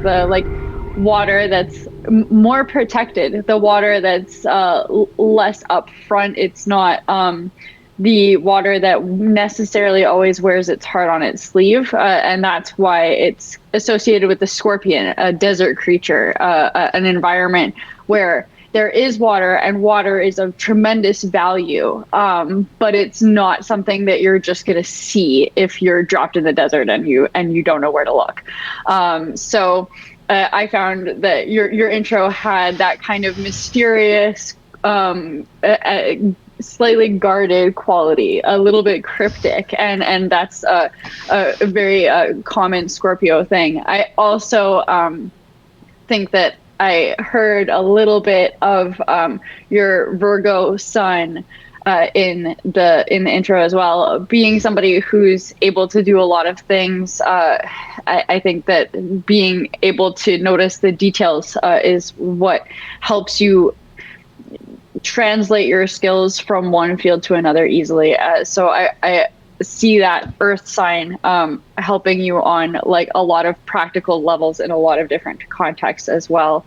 the like water that's more protected, the water that's less upfront. It's not the water that necessarily always wears its heart on its sleeve, and that's why it's associated with the scorpion, a desert creature, an environment where there is water, and water is of tremendous value, but it's not something that you're just going to see if you're dropped in the desert and you don't know where to look. So I found that your intro had that kind of mysterious, slightly guarded quality, a little bit cryptic, and that's a very common Scorpio thing. I also think that I heard a little bit of your Virgo sun in the intro as well. Being somebody who's able to do a lot of things, I think that being able to notice the details is what helps you translate your skills from one field to another easily. So I see that earth sign helping you on like a lot of practical levels in a lot of different contexts as well.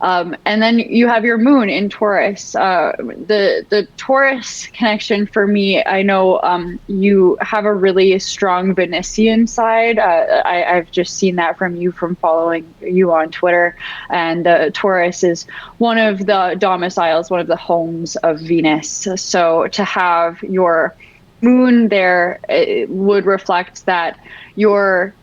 And then you have your moon in Taurus. The Taurus connection for me, I know you have a really strong Venusian side. I've just seen that from you from following you on Twitter. And Taurus is one of the domiciles, one of the homes of Venus. So to have your moon there, it would reflect that your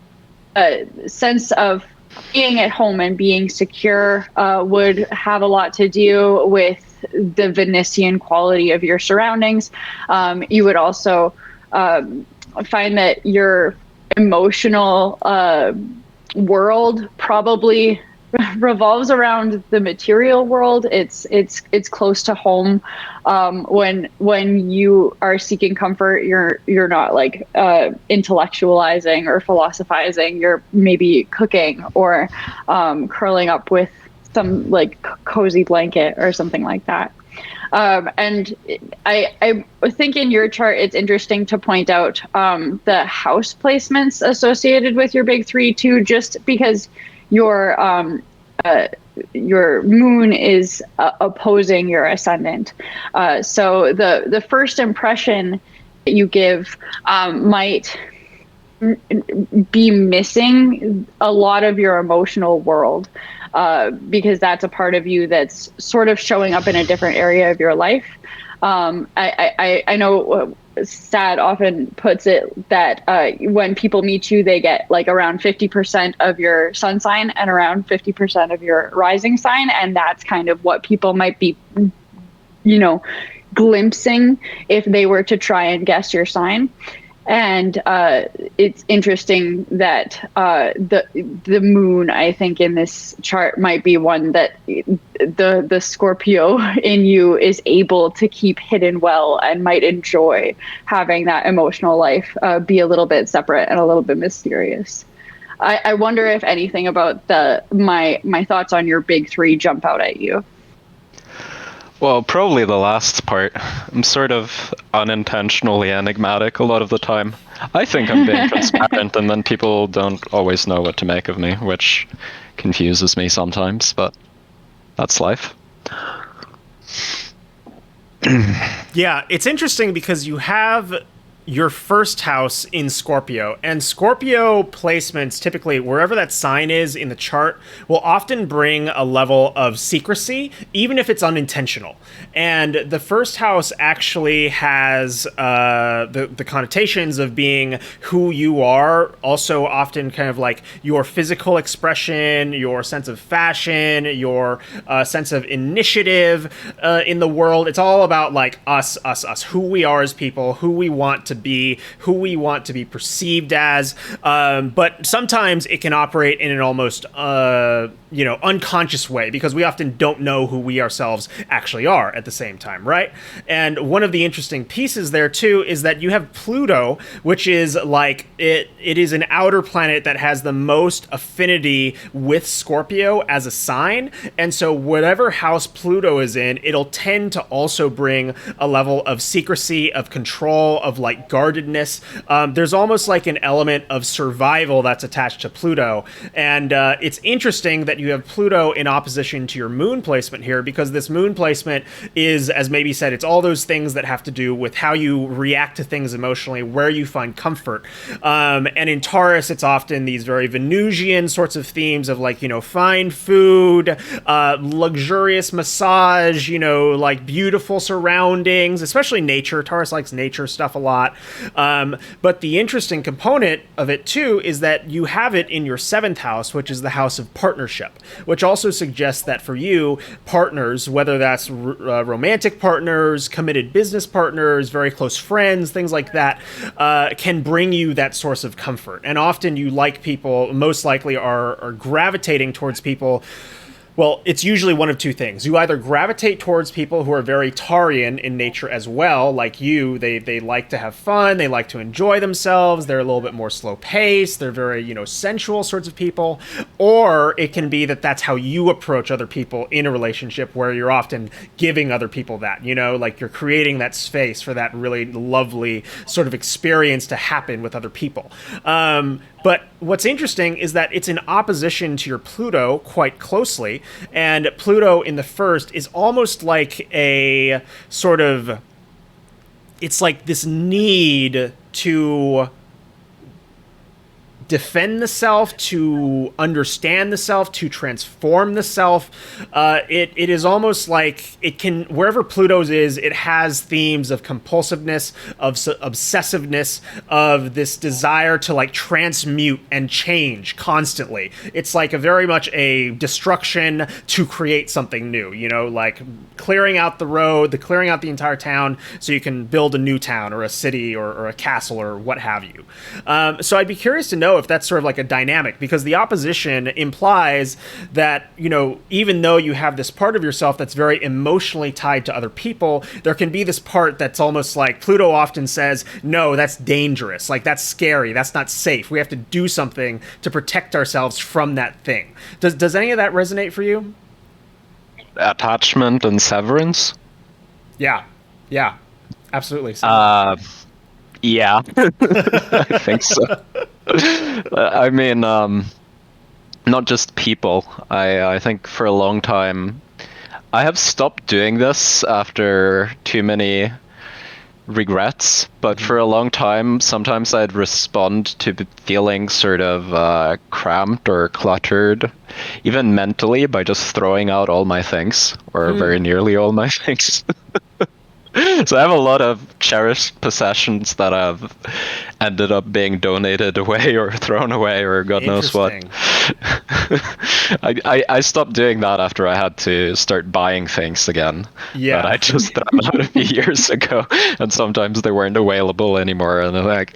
sense of being at home and being secure would have a lot to do with the Venusian quality of your surroundings. You would also find that your emotional world probably revolves around the material world. It's close to home. When you are seeking comfort, you're not like intellectualizing or philosophizing. You're maybe cooking or curling up with some like cozy blanket or something like that. And I think in your chart, it's interesting to point out the house placements associated with your big three too, just because your moon is opposing your ascendant. So the first impression that you give might be missing a lot of your emotional world, because that's a part of you that's sort of showing up in a different area of your life. I know Sad often puts it that when people meet you, they get like around 50% of your sun sign and around 50% of your rising sign. And that's kind of what people might be, glimpsing if they were to try and guess your sign. And it's interesting that the moon, I think, in this chart might be one that the Scorpio in you is able to keep hidden well and might enjoy having that emotional life be a little bit separate and a little bit mysterious. I wonder if anything about my thoughts on your big three jump out at you. Well, probably the last part. I'm sort of unintentionally enigmatic a lot of the time. I think I'm being transparent, and then people don't always know what to make of me, which confuses me sometimes, but that's life. Yeah, it's interesting because you have your first house in Scorpio, and Scorpio placements, typically wherever that sign is in the chart, will often bring a level of secrecy, even if it's unintentional. And the first house actually has the connotations of being who you are, also often kind of like your physical expression, your sense of fashion, your sense of initiative in the world. It's all about like us, who we are as people, who we want to be, who we want to be perceived as. But sometimes it can operate in an almost unconscious way, because we often don't know who we ourselves actually are at the same time, right? And one of the interesting pieces there too is that you have Pluto, which is like it is an outer planet that has the most affinity with Scorpio as a sign, and so whatever house Pluto is in, it'll tend to also bring a level of secrecy, of control, of like guardedness. There's almost like an element of survival that's attached to Pluto, and it's interesting that you have Pluto in opposition to your moon placement here, because this moon placement is, as maybe said, it's all those things that have to do with how you react to things emotionally, where you find comfort. And in Taurus, it's often these very Venusian sorts of themes of like, fine food, luxurious massage, like beautiful surroundings, especially nature. Taurus likes nature stuff a lot. But the interesting component of it too is that you have it in your 7th house, which is the house of partnership, which also suggests that for you, partners, whether that's romantic partners, committed business partners, very close friends, things like that, can bring you that source of comfort. And often you like people, most likely are gravitating towards people. Well, it's usually one of two things. You either gravitate towards people who are very Taurean in nature as well, like you. They like to have fun. They like to enjoy themselves. They're a little bit more slow paced. They're very, sensual sorts of people. Or it can be that that's how you approach other people in a relationship, where you're often giving other people that, like you're creating that space for that really lovely sort of experience to happen with other people. But what's interesting is that it's in opposition to your Pluto quite closely, and Pluto in the 1st is almost like a sort of, it's like this need to defend the self, to understand the self, to transform the self. It is almost like it can, wherever Pluto's is, it has themes of compulsiveness, of obsessiveness, of this desire to like transmute and change constantly. It's like a very much a destruction to create something new, like clearing out the road, clearing out the entire town so you can build a new town or a city or a castle or what have you. So I'd be curious to know if that's sort of like a dynamic, because the opposition implies that, even though you have this part of yourself that's very emotionally tied to other people, there can be this part that's almost like Pluto often says, no, that's dangerous. Like that's scary. That's not safe. We have to do something to protect ourselves from that thing. Does any of that resonate for you? Attachment and severance? Yeah, absolutely. Yeah, I think so. I mean, not just people. I think for a long time, I have stopped doing this after too many regrets, but for a long time, sometimes I'd respond to feeling sort of cramped or cluttered, even mentally, by just throwing out all my things, or very nearly all my things. So I have a lot of cherished possessions that have ended up being donated away or thrown away or God knows what. I stopped doing that after I had to start buying things again. Yeah. That I just threw out a few years ago, and sometimes they weren't available anymore, and I'm like,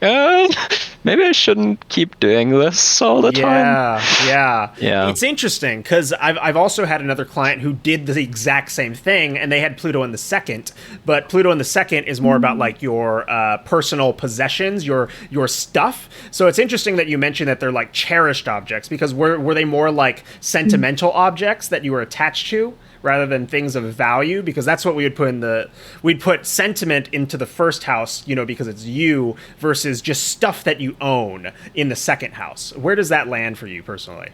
maybe I shouldn't keep doing this all the time. Yeah. It's interesting because I've also had another client who did the exact same thing, and they had Pluto in the 2nd, but Pluto in the 2nd is more about like your personal possessions, your stuff. So it's interesting that you mentioned that they're like cherished objects, because were they more like sentimental objects that you were attached to rather than things of value? Because that's what we would put we'd put sentiment into the 1st house, because it's you, versus just stuff that you own in the 2nd house. Where does that land for you personally?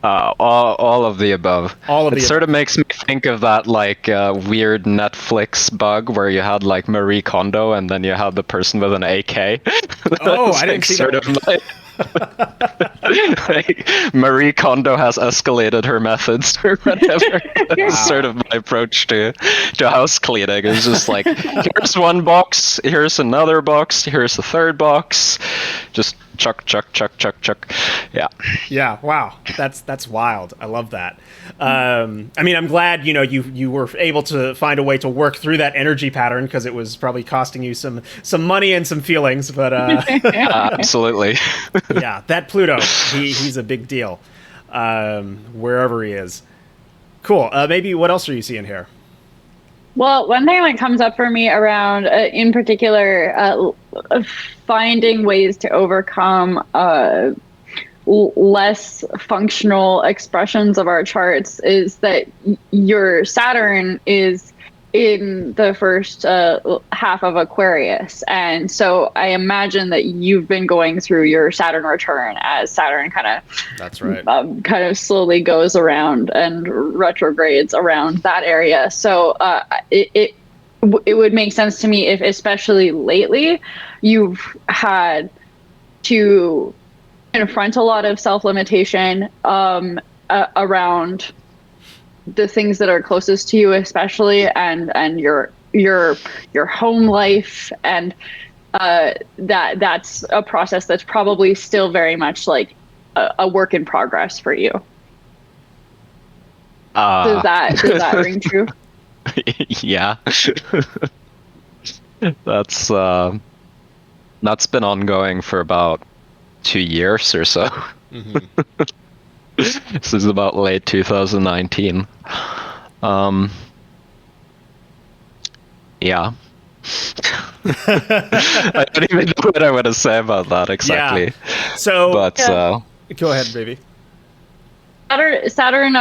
All of the above. It sort of makes me think of that like weird Netflix bug where you had like Marie Kondo and then you had the person with an AK. Oh, I didn't see sort that. Of like Marie Kondo has escalated her methods or whatever. That's sort of my approach to house cleaning. It's just like, here's one box, here's another box, here's the 3rd box. Just chuck. Yeah. Wow. That's wild. I love that. I mean, I'm glad, you were able to find a way to work through that energy pattern, because it was probably costing you some money and some feelings, but absolutely. yeah, that Pluto, he's a big deal. wherever he is. Cool. Maybe what else are you seeing here? Well, one thing that comes up for me around, in particular, finding ways to overcome less functional expressions of our charts is that your Saturn is in the first half of Aquarius. And so I imagine that you've been going through your Saturn return as Saturn That's right. kind of slowly goes around and retrogrades around that area. So it would make sense to me if, especially lately, you've had to confront a lot of self-limitation around the things that are closest to you, especially, and your home life, and that's a process that's probably still very much like a work in progress for you. Does that ring true? Yeah. That's been ongoing for about 2 years or so. Mm-hmm. This is about late 2019. Yeah. I don't even know what I want to say about that exactly. Yeah. So, but go ahead, baby. Saturn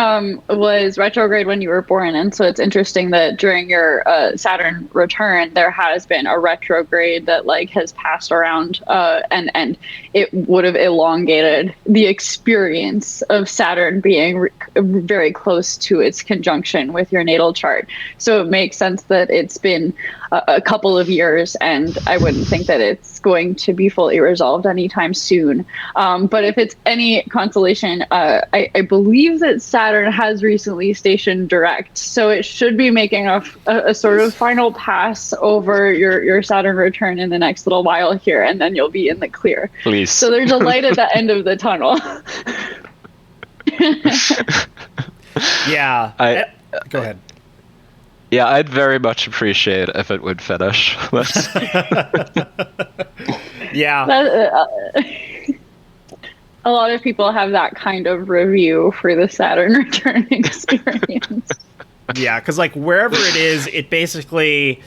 was retrograde when you were born, and so it's interesting that during your Saturn return, there has been a retrograde that like has passed around, and it would have elongated the experience of Saturn being very close to its conjunction with your natal chart. So it makes sense that it's been a couple of years, and I wouldn't think that it's going to be fully resolved anytime soon. But if it's any consolation, I believe that Saturn has recently stationed direct, so it should be making a sort of final pass over your Saturn return in the next little while here, and then you'll be in the clear. Please. So there's a light at the end of the tunnel. Yeah. Go ahead. Yeah, I'd very much appreciate if it would finish. Yeah. A lot of people have that kind of review for the Saturn return experience. Yeah, because like wherever it is, it basically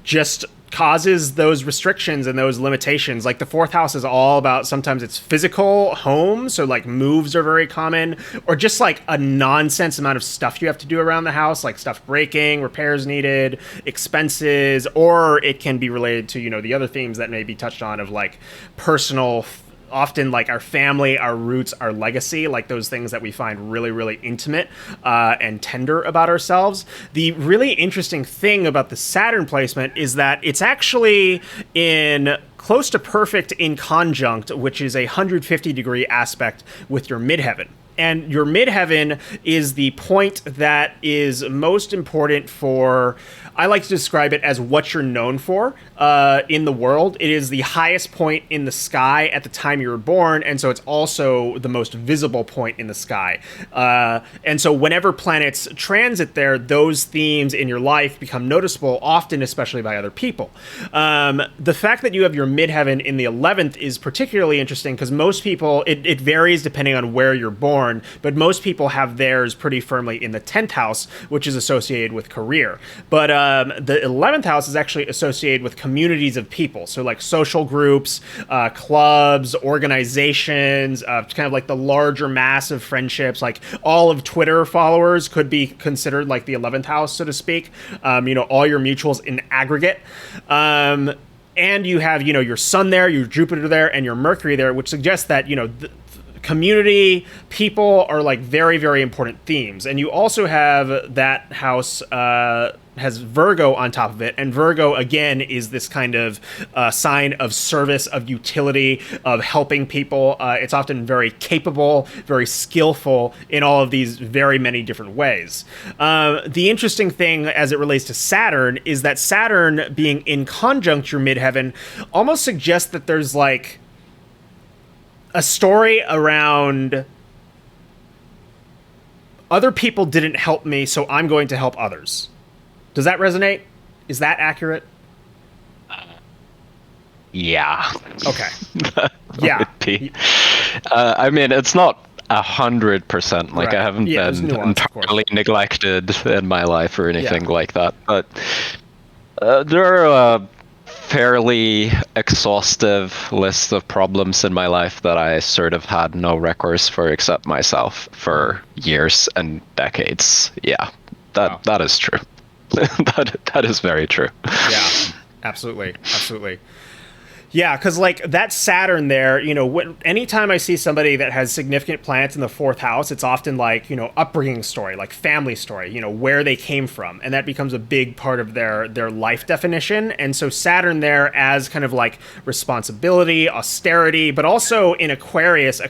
just causes those restrictions and those limitations. Like the fourth house is all about, sometimes it's physical home, so like moves are very common, or just like a nonsense amount of stuff you have to do around the house, like stuff breaking, repairs needed, expenses, or it can be related to, you know, the other themes that may be touched on of like personal, often like our family, our roots, our legacy, like those things that we find really, really intimate and tender about ourselves. The really interesting thing about the Saturn placement is that it's actually in close to perfect in conjunct, which is a 150-degree aspect with your midheaven. And your midheaven is the point that is most important for, I like to describe it as what you're known for in the world. It is the highest point in the sky at the time you were born, and so it's also the most visible point in the sky. And so whenever planets transit there, those themes in your life become noticeable, often especially by other people. The fact that you have your midheaven in the 11th is particularly interesting because most people, it varies depending on where you're born, but most people have theirs pretty firmly in the 10th house, which is associated with career. But the 11th house is actually associated with communities of people. So like social groups, clubs, organizations, kind of like the larger mass of friendships, like all of Twitter followers could be considered like the 11th house, so to speak. You know, all your mutuals in aggregate. And you have, you know, your sun there, your Jupiter there, and your Mercury there, which suggests that, you know, community, people are like very, very important themes. And you also have that house has Virgo on top of it. And Virgo, again, is this kind of sign of service, of utility, of helping people. It's often very capable, very skillful in all of these very many different ways. The interesting thing as it relates to Saturn is that Saturn being in conjunct your midheaven almost suggests that there's like a story around other people didn't help me, so I'm going to help others. Does that resonate? Is that accurate? Yeah. Okay. Yeah. I mean, it's not 100%. Like, Right. I haven't Yeah, there's been nuance, of course. entirely neglected in my life or anything Yeah. like that. But there are a fairly exhaustive list of problems in my life that I sort of had no recourse for except myself for years and decades. Yeah, Wow. that is true. That is very true. Yeah, absolutely, absolutely. Yeah, because like that Saturn there, anytime I see somebody that has significant planets in the fourth house, it's often like, upbringing story, like family story, where they came from. And that becomes a big part of their life definition. And so Saturn there as kind of like responsibility, austerity, but also in Aquarius,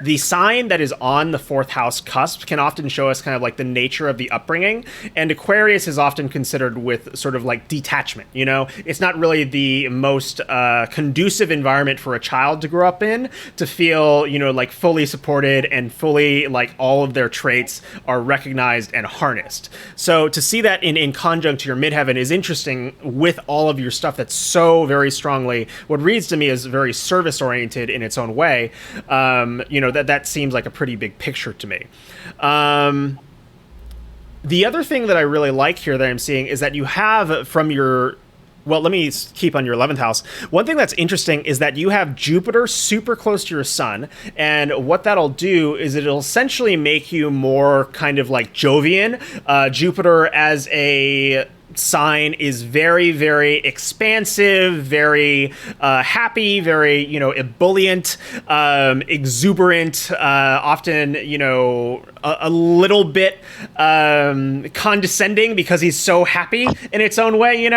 the sign that is on the fourth house cusp can often show us kind of like the nature of the upbringing. And Aquarius is often considered with sort of like detachment, It's not really the most conducive environment for a child to grow up in, to feel, like fully supported and fully like all of their traits are recognized and harnessed. So to see that in conjunct to your midheaven is interesting with all of your stuff that's so very strongly, what reads to me is very service oriented in its own way. That seems like a pretty big picture to me. The other thing that I really like here that I'm seeing is that you have from your, well, let me keep on your 11th house. One thing that's interesting is that you have Jupiter super close to your sun. And what that'll do is it'll essentially make you more kind of like Jovian. Jupiter as a sign is very, very expansive, very happy, very, ebullient, exuberant, often, a little bit condescending because he's so happy in its own way,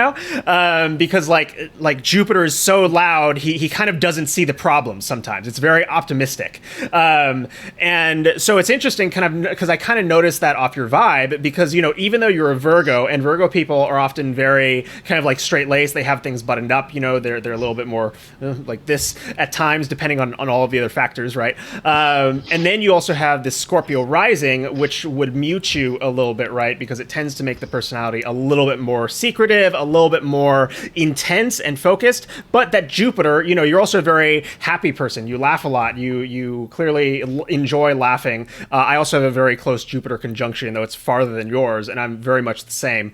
because like Jupiter is so loud, he kind of doesn't see the problem sometimes. It's very optimistic. And so it's interesting kind of because I kind of noticed that off your vibe because, even though you're a Virgo and Virgo people are often very kind of like straight-laced, they have things buttoned up, they're a little bit more like this at times, depending on all of the other factors, right? And then you also have this Scorpio rising, which would mute you a little bit, right? Because it tends to make the personality a little bit more secretive, a little bit more intense and focused. But that Jupiter, you're also a very happy person. You laugh a lot. You clearly enjoy laughing. I also have a very close Jupiter conjunction, though it's farther than yours, and I'm very much the same.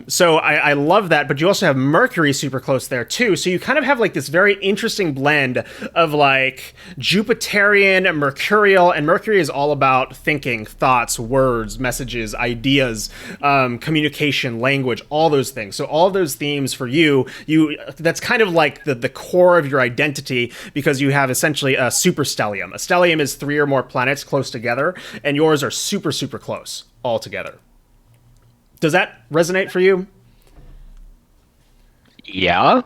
So I love that, but you also have Mercury super close there too. So you kind of have like this very interesting blend of like Jupiterian, Mercurial, and Mercury is all about thinking, thoughts, words, messages, ideas, communication, language, all those things. So all of those themes for you that's kind of like the core of your identity because you have essentially a superstellium. A stellium is 3 or more planets close together, and yours are super, super close all together. Does that resonate for you? Yeah,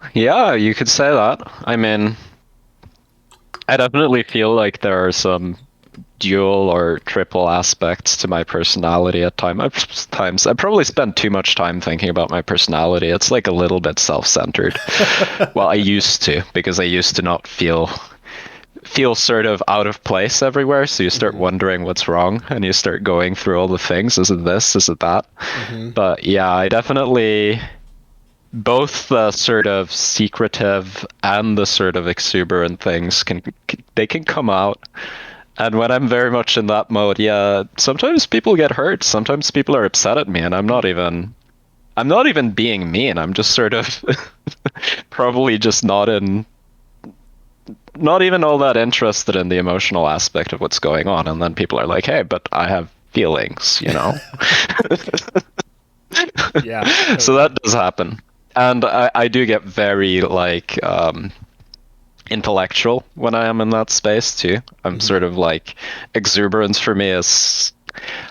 you could say that. I mean, I definitely feel like there are some dual or triple aspects to my personality at times. I probably spend too much time thinking about my personality. It's like a little bit self-centered. Well, I used to, because I used to not feel sort of out of place everywhere, so you start wondering what's wrong and you start going through all the things. Is it this? Is it that? But yeah, I definitely, both the sort of secretive and the sort of exuberant things can come out. And when I'm very much in that mode, yeah, sometimes people get hurt, sometimes people are upset at me, and I'm not even being mean. I'm just sort of probably just not even all that interested in the emotional aspect of what's going on. And then people are like, hey, but I have feelings, Yeah. So that does happen. And I do get very like intellectual when I am in that space too. I'm sort of like, exuberance for me is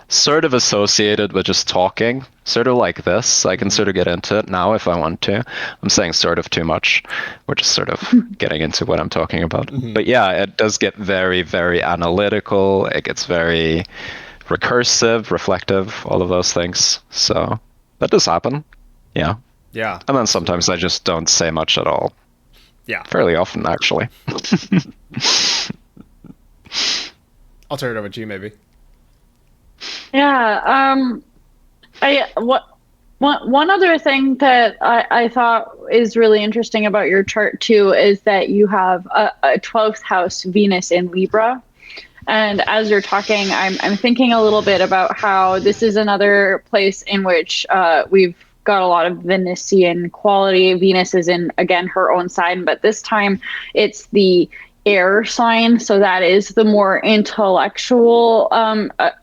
sort of associated with just talking, sort of like this. I can sort of get into it now if I want to. I'm saying sort of too much. We're just sort of getting into what I'm talking about. But yeah, it does get very, very analytical. It gets very recursive, reflective, all of those things. So that does happen. Yeah. Yeah. And then sometimes I just don't say much at all. Yeah. Fairly often, actually. I'll turn it over to you, maybe. Yeah. One other thing that I thought is really interesting about your chart too is that you have a 12th house Venus in Libra. And as you're talking, I'm thinking a little bit about how this is another place in which we've got a lot of Venusian quality. Venus is in, again, her own sign, but this time it's the air sign. So that is the more intellectual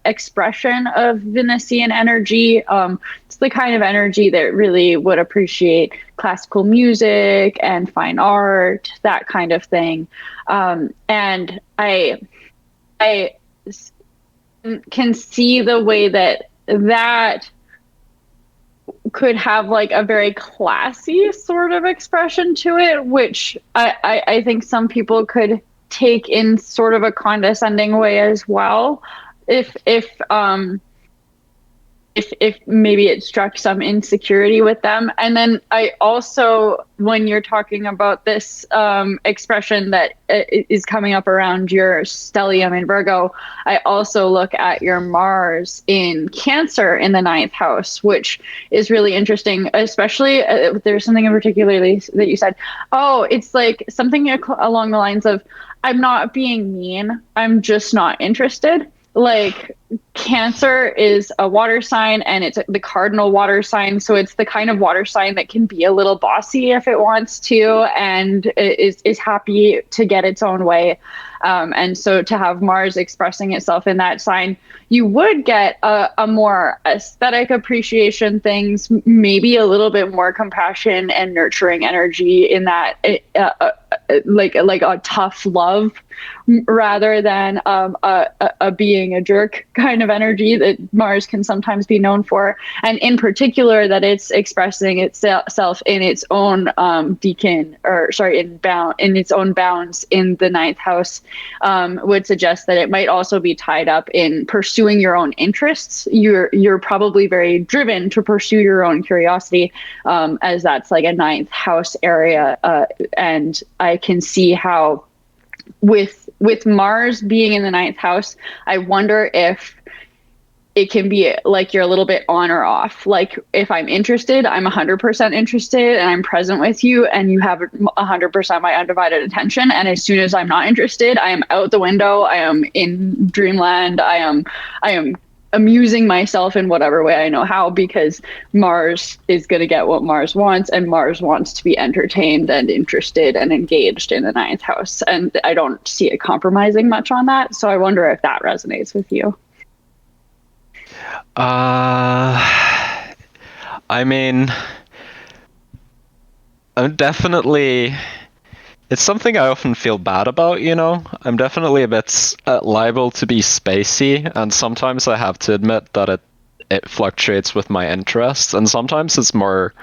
expression of Venusian energy. It's the kind of energy that really would appreciate classical music and fine art, that kind of thing. And I can see the way that could have like a very classy sort of expression to it, which I think some people could take in sort of a condescending way as well. If maybe it struck some insecurity with them. And then I also, when you're talking about this expression that is coming up around your stellium in Virgo, I also look at your Mars in Cancer in the ninth house, which is really interesting, especially there's something in particularly that you said, oh, it's like something along the lines of, I'm not being mean, I'm just not interested. Like, Cancer is a water sign and it's the cardinal water sign. So it's the kind of water sign that can be a little bossy if it wants to and is happy to get its own way. And so to have Mars expressing itself in that sign, you would get a more aesthetic appreciation things, maybe a little bit more compassion and nurturing energy in that, like a tough love rather than a being a jerk kind of energy that Mars can sometimes be known for. And in particular, that it's expressing itself in its own in its own bounds in the ninth house, would suggest that it might also be tied up in pursuing your own interests. You're probably very driven to pursue your own curiosity, as that's like a ninth house area. And I can see how with Mars being in the ninth house, I wonder if it can be like you're a little bit on or off. Like, if I'm interested, I'm 100% interested and I'm present with you and you have 100% my undivided attention. And as soon as I'm not interested, I am out the window. I am in dreamland. I am amusing myself in whatever way I know how, because Mars is going to get what Mars wants, and Mars wants to be entertained and interested and engaged in the ninth house. And I don't see it compromising much on that. So I wonder if that resonates with you. I mean, I'm definitely. It's something I often feel bad about, you know? I'm definitely a bit liable to be spacey, and sometimes I have to admit that it fluctuates with my interests, and sometimes it's more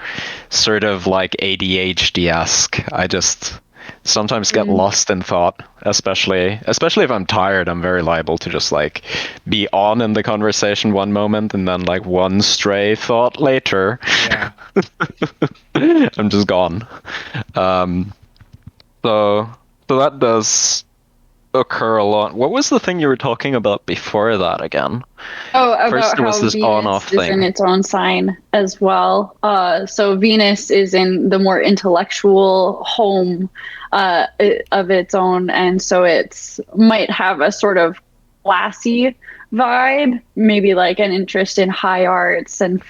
sort of like ADHD-esque. I just sometimes get lost in thought, especially if I'm tired. I'm very liable to just like be on in the conversation one moment and then like one stray thought later. Yeah. I'm just gone. So that does occur a lot. What was the thing you were talking about before that again? Oh, about First, there was how this Venus on-off is thing. in its own sign as well. So Venus is in the more intellectual home of its own, and so it's might have a sort of classy vibe, maybe like an interest in high arts and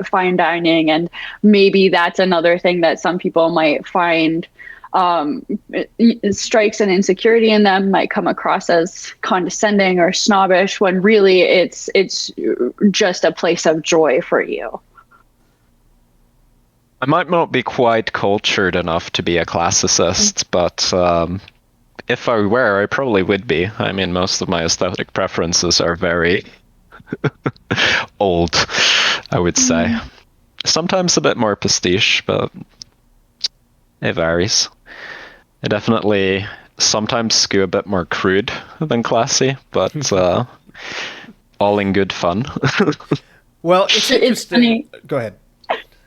fine dining, and maybe that's another thing that some people might find strikes an insecurity in them, might come across as condescending or snobbish, when really it's just a place of joy for you. I might not be quite cultured enough to be a classicist, but if I were, I probably would be. I mean, most of my aesthetic preferences are very old, I would say. Sometimes a bit more pastiche, but it varies. I definitely sometimes skew a bit more crude than classy, but all in good fun. Well, it's interesting. Funny. Go ahead.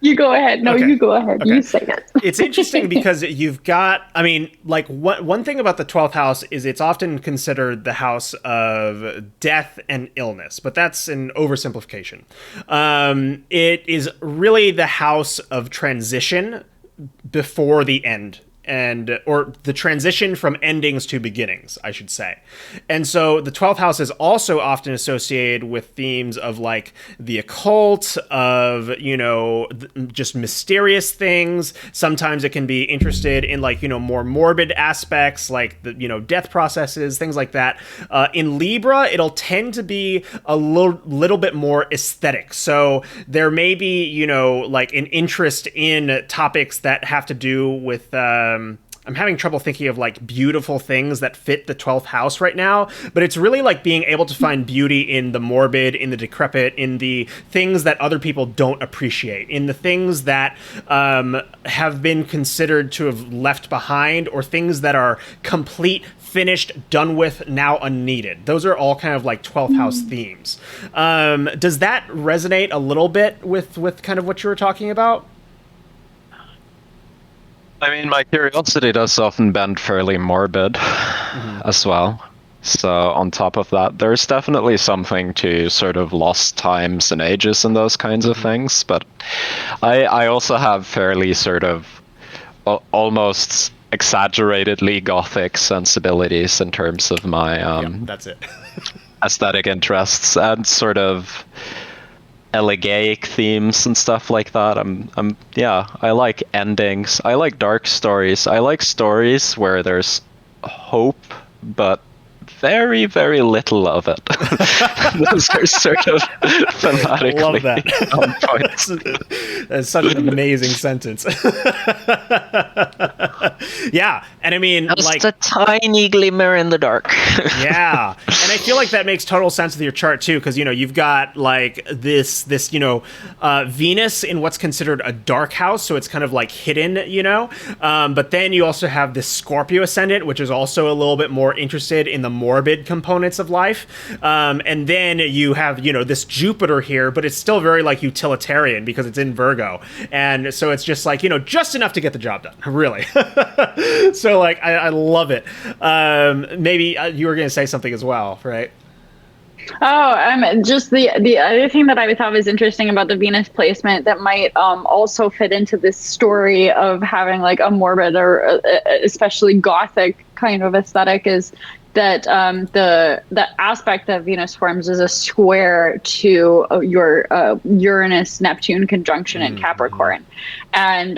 You go ahead. No, Okay. you go ahead. Okay. You say it. It's interesting because you've got, I mean, like one thing about the 12th house is it's often considered the house of death and illness, but that's an oversimplification. It is really the house of transition before the end or the transition from endings to beginnings, I should say. And so the 12th house is also often associated with themes of like the occult, of, just mysterious things. Sometimes it can be interested in like, more morbid aspects, like the, death processes, things like that. In Libra, it'll tend to be a little bit more aesthetic. So there may be, like an interest in topics that have to do with, I'm having trouble thinking of like beautiful things that fit the 12th house right now, but it's really like being able to find beauty in the morbid, in the decrepit, in the things that other people don't appreciate, in the things that have been considered to have left behind, or things that are complete, finished, done with, now unneeded. Those are all kind of like 12th house themes. Does that resonate a little bit with kind of what you were talking about? I mean, my curiosity does often bend fairly morbid as well. So on top of that, there's definitely something to sort of lost times and ages and those kinds of things. But I also have fairly sort of almost exaggeratedly gothic sensibilities in terms of my that's it. aesthetic interests and sort of elegaic themes and stuff like that. I like endings. I like dark stories. I like stories where there's hope, but very, very little of it. Those are sort of thematically Love that. on point. That's such an amazing sentence. Yeah, and I mean, Just like a tiny glimmer in the dark. Yeah, and I feel like that makes total sense with your chart too, because you've got like this Venus in what's considered a dark house, so it's kind of like hidden, but then you also have this Scorpio ascendant, which is also a little bit more interested in the morbid components of life, and then you have this Jupiter here, but it's still very like utilitarian because it's in Virgo, and so it's just like just enough to get the job done, really. So like I love it. Maybe you were going to say something as well, right? Oh, just the other thing that I thought was interesting about the Venus placement that might also fit into this story of having like a morbid or especially gothic kind of aesthetic is that the aspect that Venus forms is a square to your Uranus-Neptune conjunction in Capricorn, and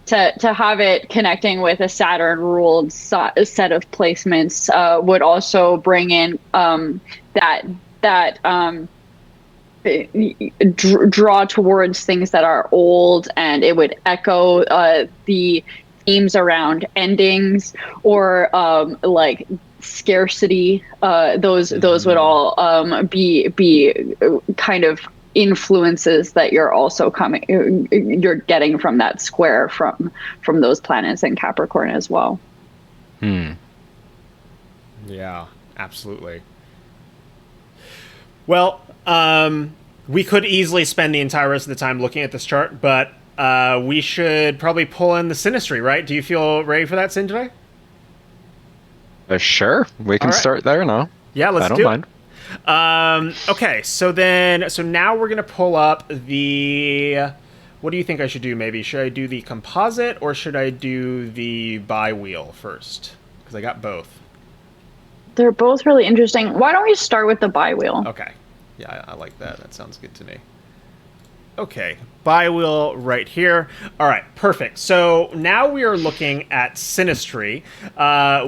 to have it connecting with a Saturn-ruled set of placements would also bring in that draw towards things that are old, and it would echo the themes around endings or like scarcity. Those would all be kind of influences that you're getting from that square from those planets in Capricorn as well. Yeah, absolutely. Well, we could easily spend the entire rest of the time looking at this chart, but we should probably pull in the synastry, right? Do you feel ready for that, Sinjay? Sure, we can start there now. Yeah, let's I don't do mind. it. Okay, so now we're gonna pull up the. What do you think I should do? Maybe should I do the composite or should I do the bi-wheel first? Because I got both. They're both really interesting. Why don't we start with the bi-wheel? Okay. Yeah, I like that. That sounds good to me. Okay, bi-wheel right here. All right, perfect. So now we are looking at synastry,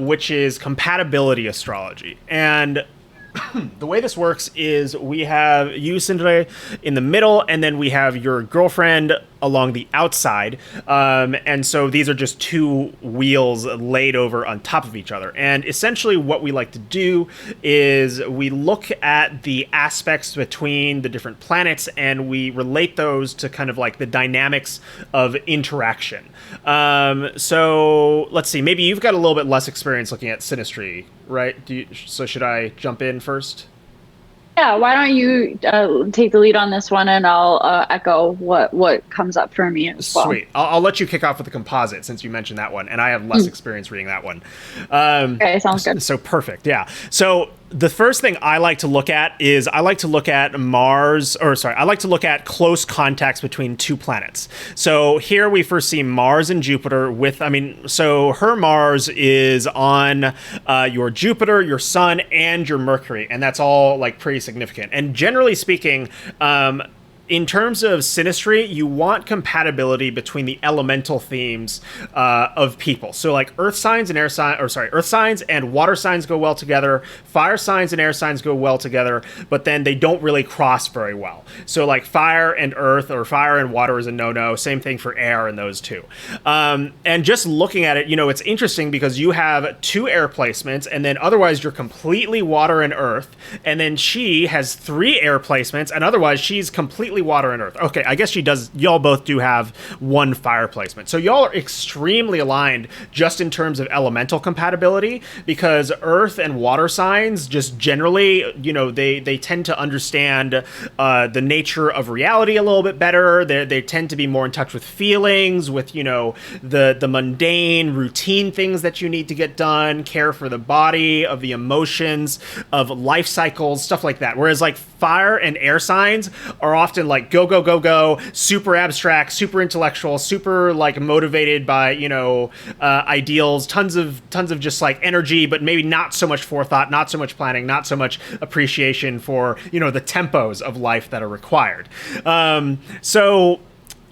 which is compatibility astrology. And the way this works is we have you, Sindre, in the middle, and then we have your girlfriend along the outside. And so these are just two wheels laid over on top of each other. And essentially what we like to do is we look at the aspects between the different planets and we relate those to kind of like the dynamics of interaction. So let's see, maybe you've got a little bit less experience looking at synastry, right? So should I jump in first? Yeah, why don't you take the lead on this one, and I'll echo what comes up for me as well. Sweet. I'll let you kick off with the composite since you mentioned that one, and I have less experience reading that one. Okay, sounds good. So perfect, yeah. So the first thing I like to look at is I like to look at I like to look at close contacts between two planets. So here we first see Mars and Jupiter so her Mars is on your Jupiter, your Sun, and your Mercury, and that's all like pretty significant. And generally speaking, in terms of synastry, you want compatibility between the elemental themes of people. So like earth signs and water signs go well together, fire signs and air signs go well together, but then they don't really cross very well. So like fire and earth or fire and water is a no-no, same thing for air and those two. And just looking at it, it's interesting because you have 2 air placements, and then otherwise you're completely water and earth, and then she has 3 air placements, and otherwise she's completely water and earth. Okay, I guess she does. Y'all both do have 1 fire placement. So y'all are extremely aligned just in terms of elemental compatibility, because earth and water signs just generally, they tend to understand the nature of reality a little bit better. They tend to be more in touch with feelings, with, the mundane, routine things that you need to get done, care for the body, of the emotions, of life cycles, stuff like that. Whereas like fire and air signs are often like go, super abstract, super intellectual, super like motivated by, ideals, tons of just like energy, but maybe not so much forethought, not so much planning, not so much appreciation for, the tempos of life that are required. So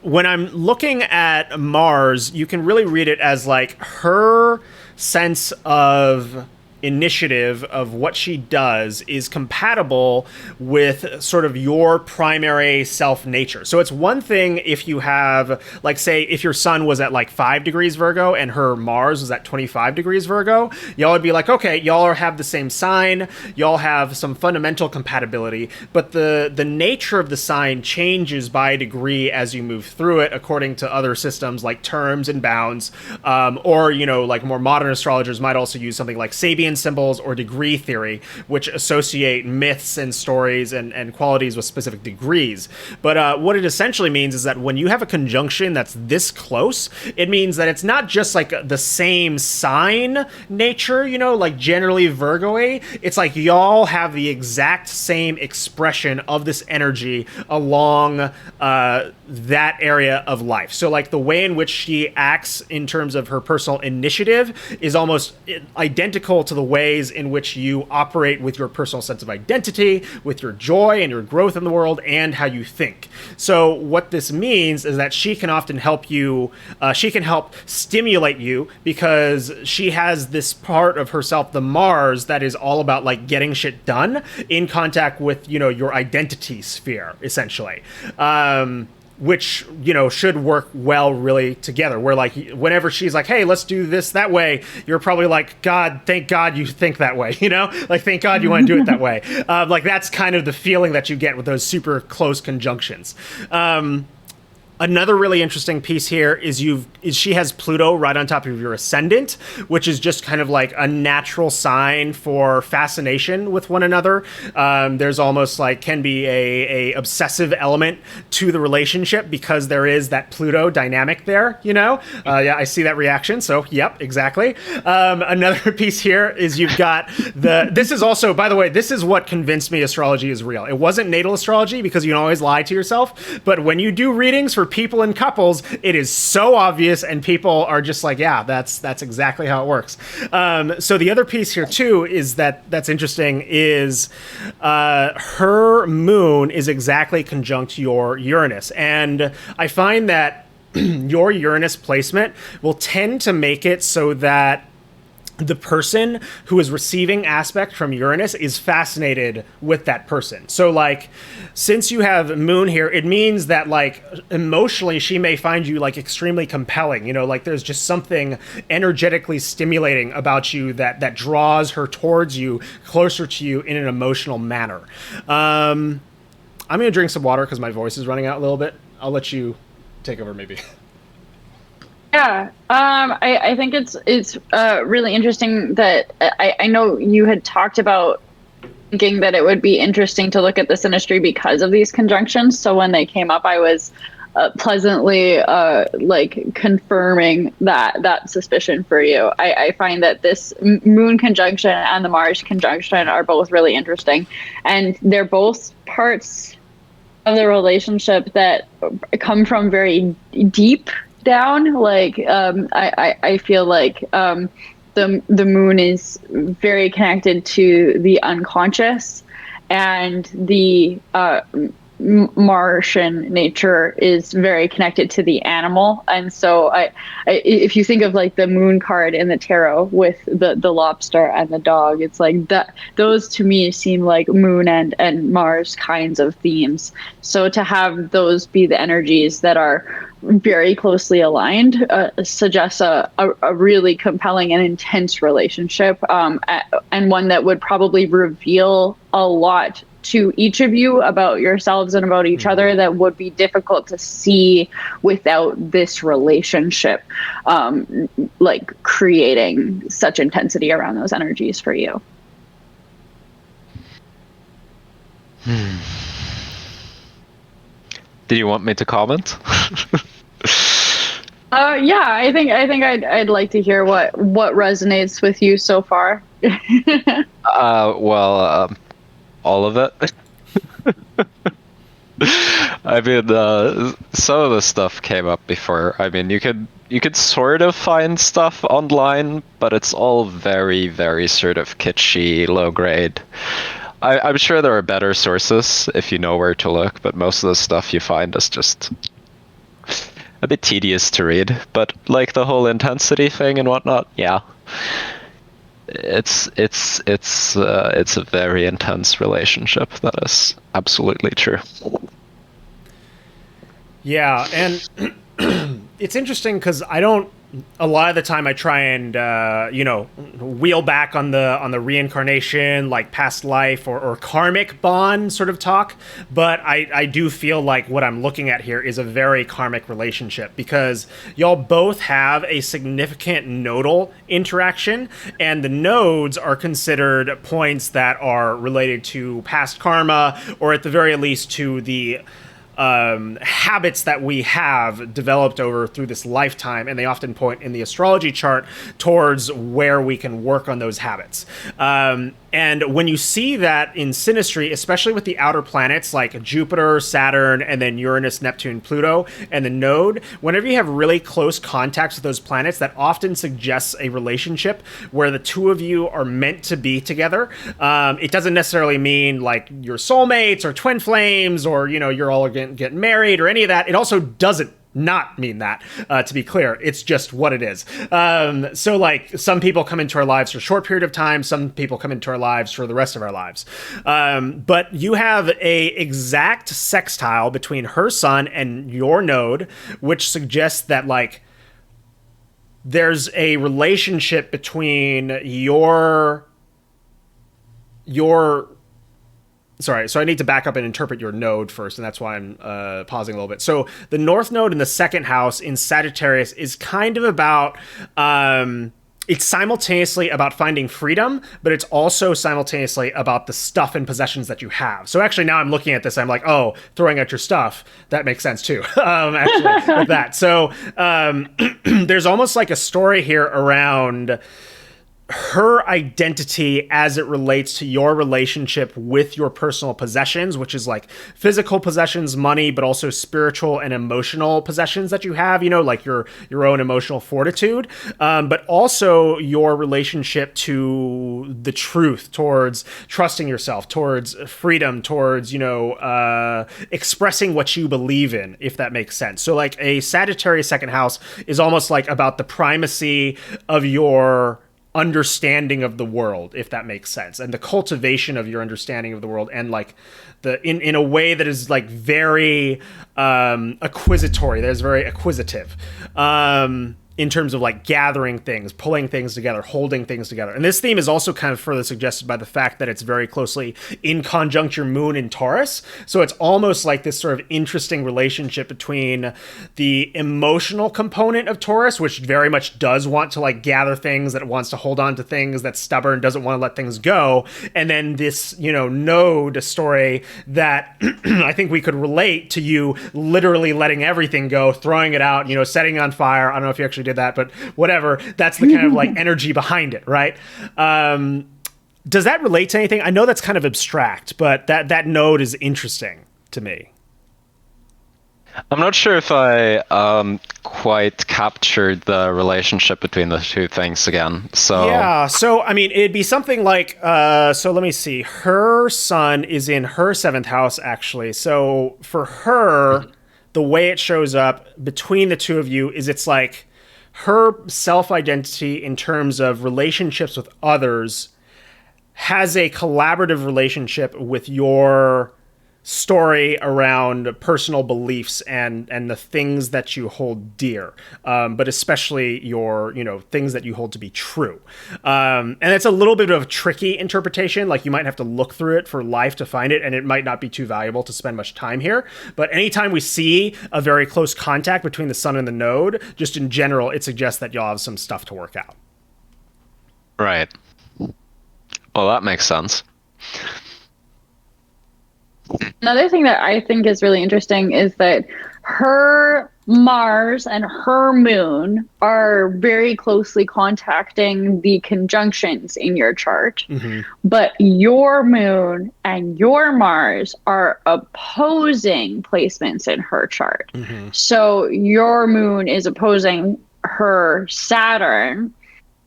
when I'm looking at Mars, you can really read it as like her sense of initiative of what she does is compatible with sort of your primary self nature. So it's one thing if you have, like, say, if your sun was at like 5 degrees Virgo and her Mars was at 25 degrees Virgo, y'all would be like, okay, y'all have the same sign, y'all have some fundamental compatibility, but the nature of the sign changes by a degree as you move through it, according to other systems like terms and bounds, or, like more modern astrologers might also use something like Sabian symbols or degree theory, which associate myths and stories and qualities with specific degrees. But what it essentially means is that when you have a conjunction that's this close, it means that it's not just like the same sign nature, like generally Virgo-y. It's like y'all have the exact same expression of this energy along that area of life. So like the way in which she acts in terms of her personal initiative is almost identical to the ways in which you operate with your personal sense of identity, with your joy and your growth in the world, and how you think. So what this means is that she can often help you, she can help stimulate you, because she has this part of herself, the Mars, that is all about like getting shit done in contact with, your identity sphere, essentially. Which, should work well really together, where like whenever she's like, hey, let's do this that way, you're probably like, God, thank God you think that way, like thank God you want to do it that way. Like that's kind of the feeling that you get with those super close conjunctions. Another really interesting piece here is she has Pluto right on top of your ascendant, which is just kind of like a natural sign for fascination with one another. There's almost like can be a obsessive element to the relationship because there is that Pluto dynamic there, Yeah, I see that reaction. So, yep, exactly. Another piece here is you've got this is also, by the way, this is what convinced me astrology is real. It wasn't natal astrology because you can always lie to yourself, but when you do readings for people and couples, it is so obvious, and people are just like, yeah, that's exactly how it works. So the other piece here too is that's interesting is her moon is exactly conjunct your Uranus, and I find that your Uranus placement will tend to make it so that the person who is receiving aspect from Uranus is fascinated with that person. So like, since you have moon here, it means that like emotionally she may find you like extremely compelling, like there's just something energetically stimulating about you that draws her towards you, closer to you in an emotional manner. I'm gonna drink some water because my voice is running out a little bit. I'll let you take over maybe. Yeah, I think it's really interesting that I know you had talked about thinking that it would be interesting to look at the synastry because of these conjunctions. So when they came up, I was pleasantly like confirming that suspicion for you. I find that this Moon conjunction and the Mars conjunction are both really interesting, and they're both parts of the relationship that come from very deep down. Like I feel like the Moon is very connected to the unconscious, and the Martian nature is very connected to the animal. And so if you think of like the Moon card in the tarot with the lobster and the dog, it's like that, those to me seem like Moon and Mars kinds of themes. So to have those be the energies that are very closely aligned suggests a really compelling and intense relationship, and one that would probably reveal a lot to each of you about yourselves and about each other that would be difficult to see without this relationship, like creating such intensity around those energies for you. Did you want me to comment? Yeah, I think I'd like to hear what resonates with you so far. Well, all of it. I mean, some of the stuff came up before. I mean, you could sort of find stuff online, but it's all very, very sort of kitschy, low grade. I'm sure there are better sources if you know where to look, but most of the stuff you find is just a bit tedious to read. But like the whole intensity thing and whatnot, yeah. It's a very intense relationship. That is absolutely true. Yeah, and it's interesting because a lot of the time I try and wheel back on the reincarnation, like past life or karmic bond sort of talk, but I do feel like what I'm looking at here is a very karmic relationship, because y'all both have a significant nodal interaction, and the nodes are considered points that are related to past karma, or at the very least to the habits that we have developed over through this lifetime, and they often point in the astrology chart towards where we can work on those habits. And when you see that in synastry, especially with the outer planets like Jupiter, Saturn, and then Uranus, Neptune, Pluto, and the node, whenever you have really close contacts with those planets, that often suggests a relationship where the two of you are meant to be together. It doesn't necessarily mean like you're soulmates or twin flames, or, you're all getting married or any of that. It also doesn't not mean that, to be clear. It's just what it is. So like some people come into our lives for a short period of time, some people come into our lives for the rest of our lives. But you have a exact sextile between her sun and your node, which suggests that like there's a relationship between your Sorry, so I need to back up and interpret your node first, and that's why I'm pausing a little bit. So the North Node in the second house in Sagittarius is kind of about, it's simultaneously about finding freedom, but it's also simultaneously about the stuff and possessions that you have. So actually now I'm looking at this, I'm like, oh, throwing out your stuff, that makes sense too, actually, with that. So there's almost like a story here around her identity as it relates to your relationship with your personal possessions, which is like physical possessions, money, but also spiritual and emotional possessions that you have, like your own emotional fortitude, but also your relationship to the truth, towards trusting yourself, towards freedom, towards, expressing what you believe in, if that makes sense. So like a Sagittarius second house is almost like about the primacy of your understanding of the world, if that makes sense, and the cultivation of your understanding of the world, and like in a way that is like very acquisitory, that is very acquisitive. in terms of like gathering things, pulling things together, holding things together. And this theme is also kind of further suggested by the fact that it's very closely in conjunct your moon in Taurus. So it's almost like this sort of interesting relationship between the emotional component of Taurus, which very much does want to like gather things, that it wants to hold on to things, that's stubborn, doesn't want to let things go. And then this, node story that I think we could relate to you literally letting everything go, throwing it out, setting it on fire. I don't know if you actually did that, but whatever. That's the kind of like energy behind it, right? Does that relate to anything? I know that's kind of abstract, but that node is interesting to me. I'm not sure if I quite captured the relationship between the two things again. So yeah, so I mean, it'd be something like so let me see. Her sun is in her 7th house, actually. So for her, the way it shows up between the two of you is it's like her self-identity in terms of relationships with others has a collaborative relationship with your story around personal beliefs and the things that you hold dear, but especially your things that you hold to be true, and it's a little bit of a tricky interpretation. Like you might have to look through it for life to find it, and it might not be too valuable to spend much time here. But anytime we see a very close contact between the sun and the node, just in general, it suggests that y'all have some stuff to work out. Right. Well, that makes sense. Another thing that I think is really interesting is that her Mars and her moon are very closely contacting the conjunctions in your chart. Mm-hmm. But your moon and your Mars are opposing placements in her chart. Mm-hmm. So your moon is opposing her Saturn,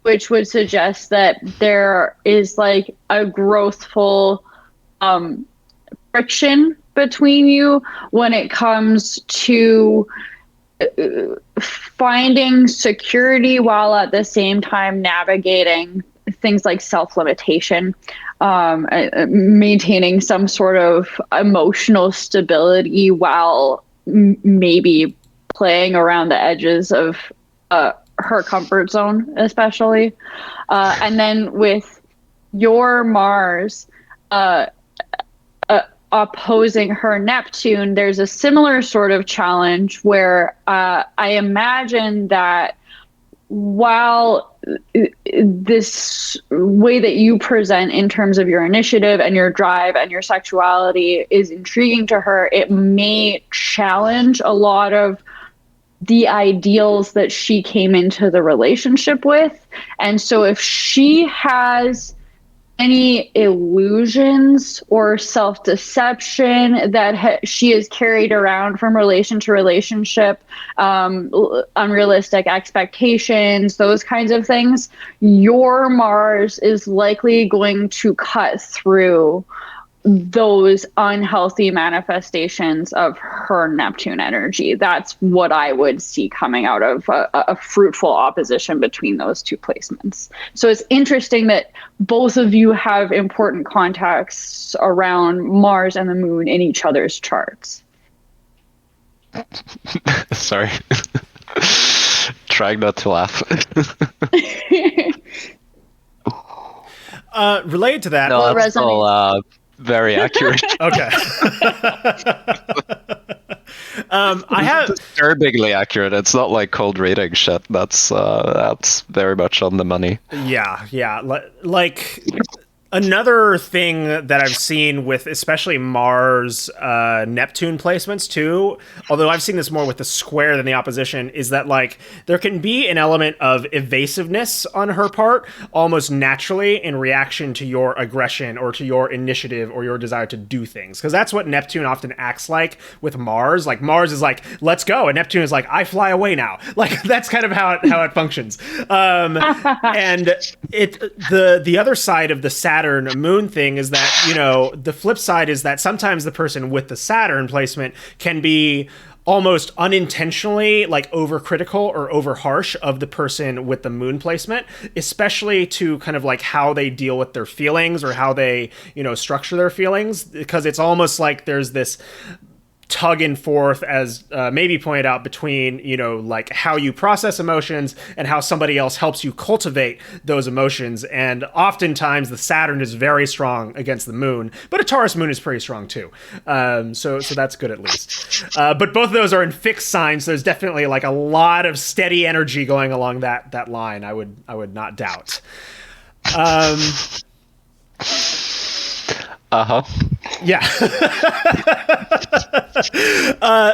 which would suggest that there is like a growthful friction between you when it comes to finding security while at the same time navigating things like self-limitation, maintaining some sort of emotional stability while maybe playing around the edges of her comfort zone, especially. And then with your Mars opposing her Neptune, there's a similar sort of challenge where I imagine that while this way that you present in terms of your initiative and your drive and your sexuality is intriguing to her, it may challenge a lot of the ideals that she came into the relationship with. And so if she has any illusions or self-deception that she is carried around from relation to relationship, unrealistic expectations, those kinds of things, your Mars is likely going to cut through those unhealthy manifestations of her Neptune energy. That's what I would see coming out of a fruitful opposition between those two placements. So it's interesting that both of you have important contacts around Mars and the moon in each other's charts. Sorry. Trying not to laugh. Related to that, no, that's all very accurate. Okay. I have disturbingly accurate. It's not like cold reading shit. That's very much on the money. Yeah. Like another thing that I've seen with especially Mars Neptune placements too, although I've seen this more with the square than the opposition, is that like there can be an element of evasiveness on her part almost naturally in reaction to your aggression or to your initiative or your desire to do things, because that's what Neptune often acts like with Mars. Like Mars is like, let's go, and Neptune is like, I fly away now. Like that's kind of how it functions. And the other side of the Saturn moon thing is that, the flip side is that sometimes the person with the Saturn placement can be almost unintentionally like overcritical or over harsh of the person with the moon placement, especially to kind of like how they deal with their feelings or how they, structure their feelings, because it's almost like there's this tug and forth, as maybe pointed out, between, you know, like how you process emotions and how somebody else helps you cultivate those emotions. And oftentimes the Saturn is very strong against the moon, but a Taurus moon is pretty strong too. So that's good at least. But both of those are in fixed signs, so there's definitely like a lot of steady energy going along that line. I would not doubt. Yeah.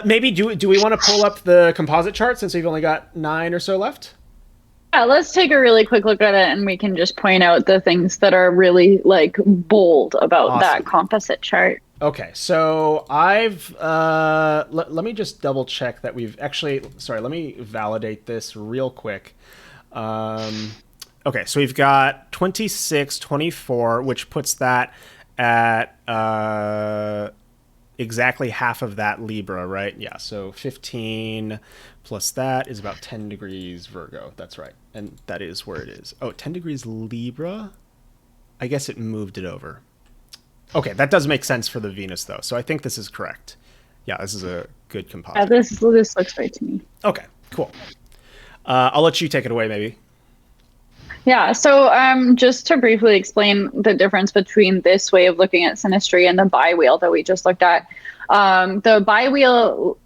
Maybe do we want to pull up the composite chart since we've only got 9 or so left? Yeah, let's take a really quick look at it, and we can just point out the things that are really like bold about that composite chart. Okay, so I've let me just double check that we've actually. Sorry, let me validate this real quick. Okay, so we've got 26, 24, which puts that at exactly half of that Libra, right? Yeah, so 15 plus that is about 10 degrees Virgo. That's right. And that is where it is. Oh, 10 degrees Libra? I guess it moved it over. Okay, that does make sense for the Venus, though. So I think this is correct. Yeah, this is a good composite. Yeah, this looks right to me. Okay, cool. I'll let you take it away, maybe. Yeah, so just to briefly explain the difference between this way of looking at synastry and the biwheel that we just looked at. The biwheel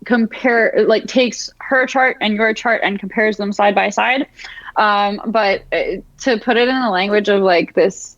takes her chart and your chart and compares them side by side. But to put it in the language of like this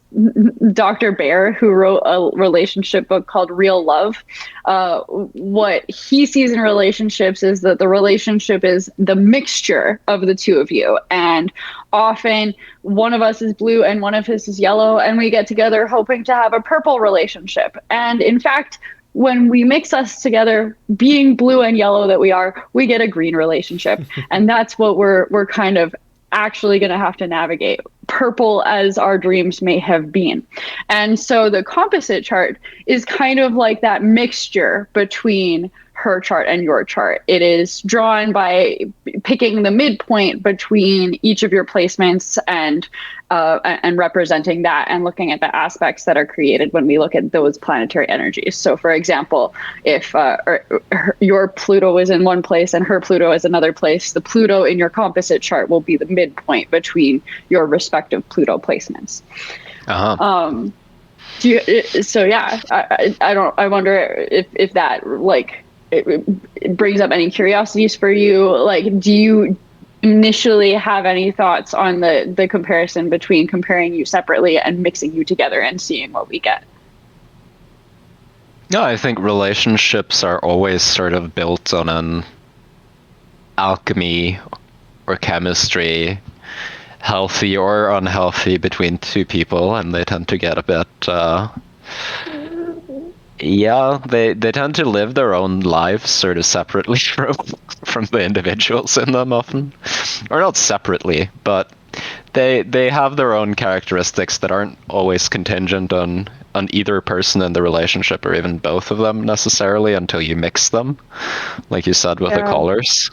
Dr. Bear, who wrote a relationship book called Real Love, what he sees in relationships is that the relationship is the mixture of the two of you. And often one of us is blue and one of us is yellow, and we get together hoping to have a purple relationship. And in fact, when we mix us together, being blue and yellow that we are, we get a green relationship. And that's what we're kind of actually going to have to navigate, purple as our dreams may have been. And so the composite chart is kind of like that mixture between her chart and your chart. It is drawn by picking the midpoint between each of your placements and representing that and looking at the aspects that are created when we look at those planetary energies. So, for example, if your Pluto is in one place and her Pluto is another place, the Pluto in your composite chart will be the midpoint between your respective Pluto placements. I wonder if that like it brings up any curiosities for you. Like, do you initially have any thoughts on the comparison between comparing you separately and mixing you together and seeing what we get? No, I think relationships are always sort of built on an alchemy or chemistry, healthy or unhealthy, between two people, and they tend to get a bit they tend to live their own lives sort of separately from the individuals in them often. Or not separately, but they have their own characteristics that aren't always contingent on either person in the relationship, or even both of them necessarily, until you mix them. Like you said with the colors.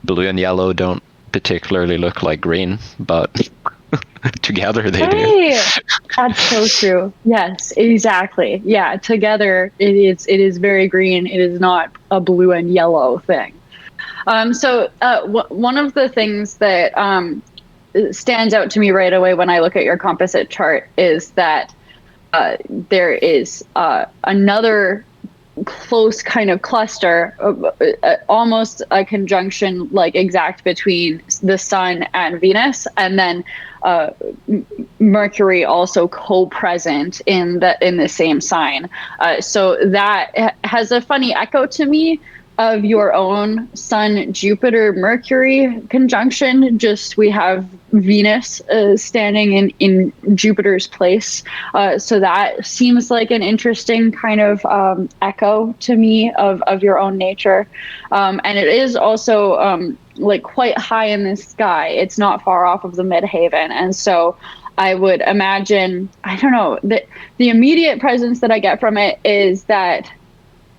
Blue and yellow don't particularly look like green, but together they do. That's so true. Yes, exactly. Yeah, together it is very green. It is not a blue and yellow thing. So one of the things that stands out to me right away when I look at your composite chart is that there is another close kind of cluster, almost a conjunction like exact between the Sun and Venus, and then Mercury also co-present in the same sign. So that has a funny echo to me of your own Sun, Jupiter, Mercury conjunction. Just we have Venus standing in Jupiter's place. So that seems like an interesting kind of echo to me of your own nature. And it is also like quite high in the sky. It's not far off of the midheaven. And so I would imagine, I don't know, that the immediate presence that I get from it is that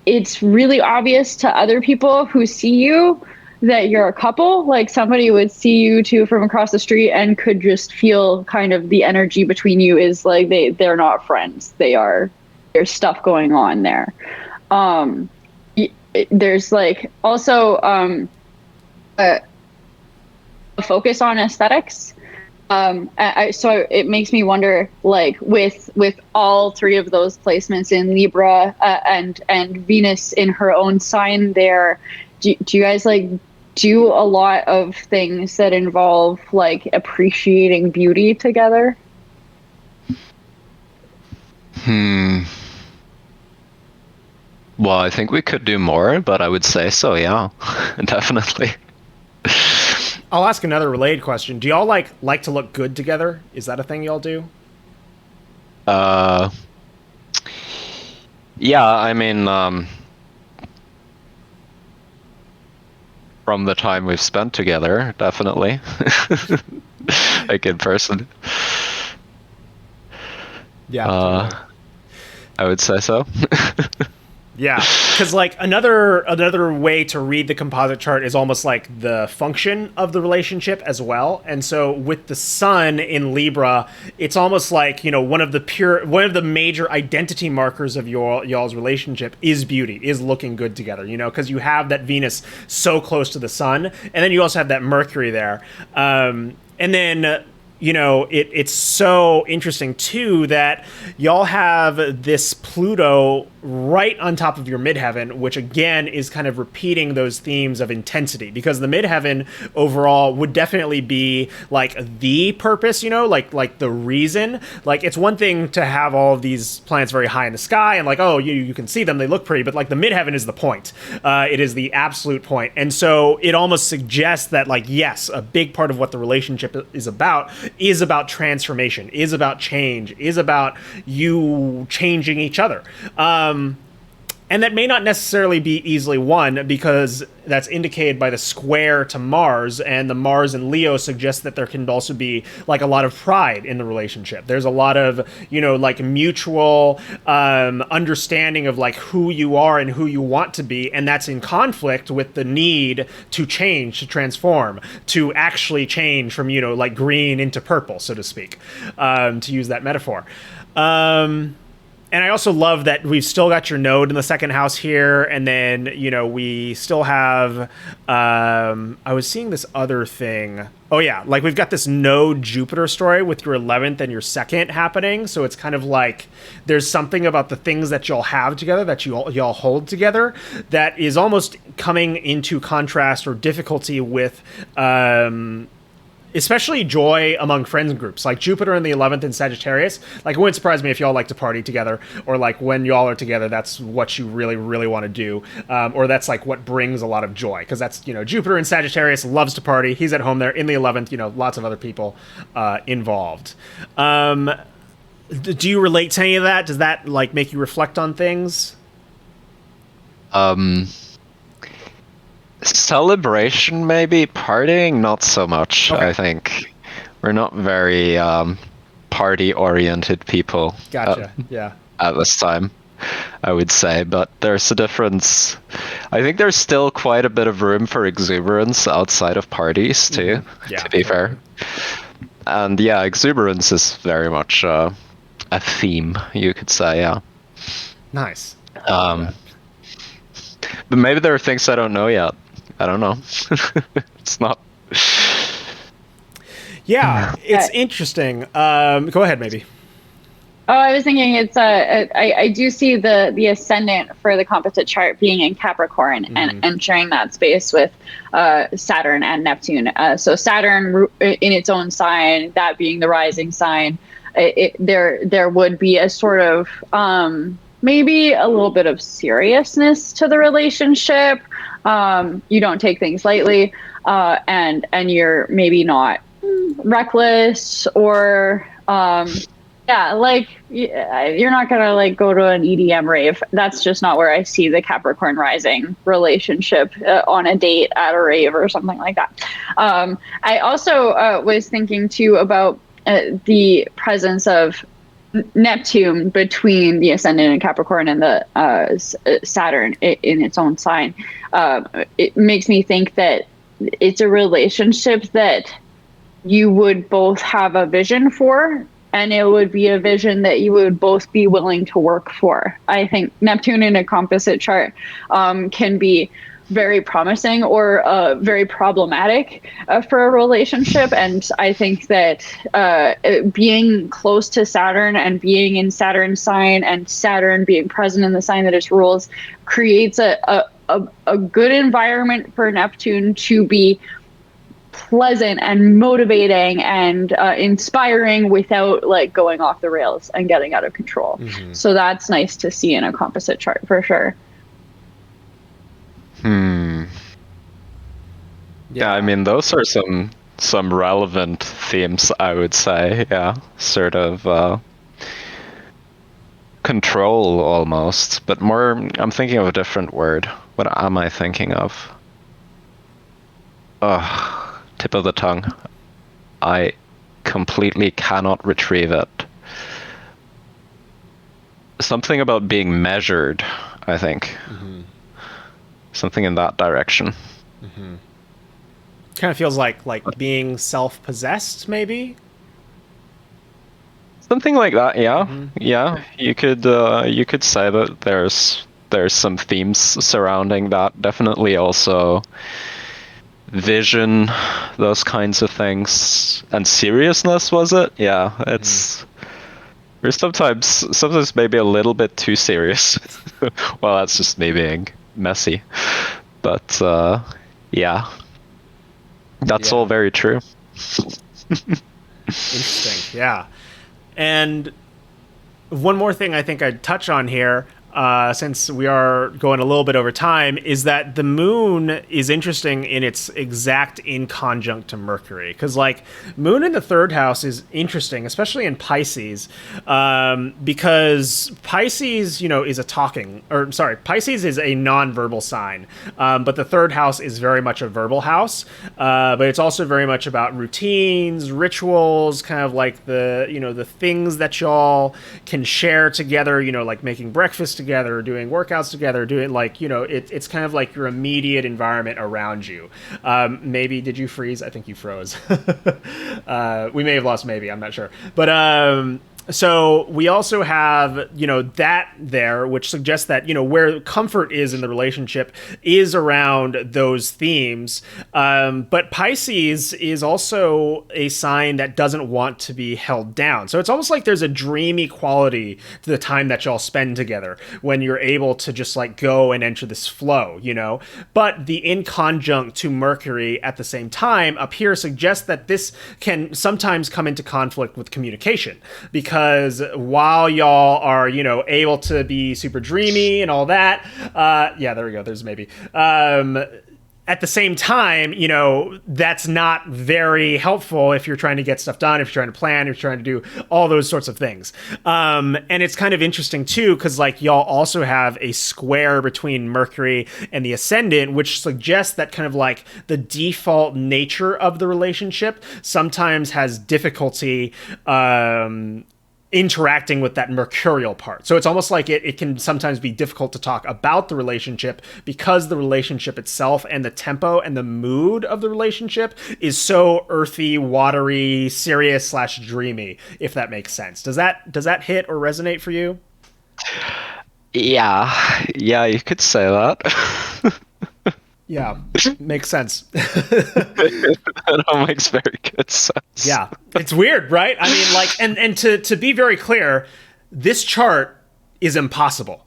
it's really obvious to other people who see you that you're a couple. Like somebody would see you two from across the street and could just feel kind of the energy between you is like they're not friends. There's stuff going on there. there's like also a focus on aesthetics. So it makes me wonder, like with all three of those placements in Libra, and Venus in her own sign there, do you guys like do a lot of things that involve like appreciating beauty together? Well, I think we could do more, but I would say so, yeah. Definitely. I'll ask another related question. Do y'all like to look good together? Is that a thing y'all do? Yeah, I mean, from the time we've spent together, definitely. Like in person. Yeah. Totally. I would say so. Yeah, because like another way to read the composite chart is almost like the function of the relationship as well. And so with the sun in Libra, it's almost like, you know, one of the major identity markers of y'all's relationship is beauty, is looking good together. You know, because you have that Venus so close to the sun, and then you also have that Mercury there, and then. You know, it's so interesting, too, that y'all have this Pluto right on top of your midheaven, which, again, is kind of repeating those themes of intensity. Because the midheaven, overall, would definitely be, like, the purpose, you know? Like the reason. Like, it's one thing to have all of these planets very high in the sky, and, like, oh, you can see them, they look pretty, but, like, the midheaven is the point. It is the absolute point. And so it almost suggests that, like, yes, a big part of what the relationship is about transformation, is about change, is about you changing each other. And that may not necessarily be easily won, because that's indicated by the square to Mars, and the Mars in Leo suggests that there can also be like a lot of pride in the relationship. There's a lot of, you know, like mutual understanding of like who you are and who you want to be, and that's in conflict with the need to change, to transform, to actually change from, you know, like green into purple, so to speak, to use that metaphor. And I also love that we've still got your node in the second house here, and then, you know, we still have, I was seeing this other thing. Oh yeah, like we've got this node Jupiter story with your 11th and your 2nd happening, so it's kind of like there's something about the things that y'all have together, that y'all hold together, that is almost coming into contrast or difficulty with, especially joy among friends groups, like Jupiter in the 11th in Sagittarius. Like, it wouldn't surprise me if y'all like to party together, or like when y'all are together, that's what you really, really want to do, or that's like what brings a lot of joy, because that's, you know, Jupiter in Sagittarius loves to party. He's at home there in the 11th, you know, lots of other people involved. Do you relate to any of that? Does that like make you reflect on things? Celebration, maybe. Partying, not so much. Okay. I think we're not very party-oriented people. Gotcha. Yeah. At this time, I would say. But there's a difference. I think there's still quite a bit of room for exuberance outside of parties, too, Mm-hmm. Yeah, to be fair. And yeah, exuberance is very much a theme, you could say, yeah. Nice. But maybe there are things I don't know yet. I don't know. It's not. Yeah, it's interesting. Go ahead, maybe. Oh, I was thinking it's I do see the ascendant for the composite chart being in Capricorn, and entering that space with Saturn and Neptune. So Saturn in its own sign, that being the rising sign, there would be a sort of maybe a little bit of seriousness to the relationship. You don't take things lightly, and you're maybe not reckless, or yeah, like you're not gonna like go to an EDM rave. That's just not where I see the Capricorn rising relationship on a date at a rave or something like that. I also was thinking too about the presence of Neptune between the ascendant in Capricorn and the Saturn in its own sign. It makes me think that it's a relationship that you would both have a vision for, and it would be a vision that you would both be willing to work for. I think Neptune in a composite chart can be very promising or very problematic for a relationship. And I think that being close to Saturn and being in Saturn's sign and Saturn being present in the sign that it rules creates a good environment for Neptune to be pleasant and motivating and inspiring without like going off the rails and getting out of control. Mm-hmm. So that's nice to see in a composite chart for sure. Yeah, I mean, those are some relevant themes, I would say. Yeah, sort of control almost, but more. I'm thinking of a different word. What am I thinking of? Tip of the tongue. I completely cannot retrieve it. Something about being measured, I think. Mm-hmm. Something in that direction. Mm-hmm. Kind of feels like being self-possessed, maybe. Something like that, yeah. Mm-hmm. Yeah, you could say that there's some themes surrounding that. Definitely also vision, those kinds of things, and seriousness, was it? Yeah, it's we're sometimes maybe a little bit too serious. Well, that's just me being messy, but yeah, that's all very true. Interesting, yeah. And one more thing I think I'd touch on here, since we are going a little bit over time, is that the moon is interesting in its exact inconjunct to Mercury. Because, like, moon in the third house is interesting, especially in Pisces, because Pisces, is Pisces is a non-verbal sign, but the third house is very much a verbal house, but it's also very much about routines, rituals, kind of like the things that y'all can share together, like making breakfast together, doing workouts together, doing it's kind of like your immediate environment around you. Maybe did you freeze? I think you froze. We may have lost maybe, I'm not sure. But so we also have, that there, which suggests that, where comfort is in the relationship is around those themes. But Pisces is also a sign that doesn't want to be held down. So it's almost like there's a dreamy quality to the time that y'all spend together when you're able to just like go and enter this flow, But the inconjunct to Mercury at the same time up here suggests that this can sometimes come into conflict with communication, because while y'all are, able to be super dreamy and all that, there we go, there's maybe, at the same time, that's not very helpful if you're trying to get stuff done, if you're trying to plan, if you're trying to do all those sorts of things. And it's kind of interesting too, because like y'all also have a square between Mercury and the ascendant, which suggests that kind of like the default nature of the relationship sometimes has difficulty interacting with that mercurial part. So it's almost like it can sometimes be difficult to talk about the relationship because the relationship itself and the tempo and the mood of the relationship is so earthy, watery, serious / dreamy, if that makes sense. Does that hit or resonate for you? Yeah, you could say that. Yeah, makes sense. That all makes very good sense. Yeah, it's weird, right? I mean, like, and to be very clear, this chart is impossible.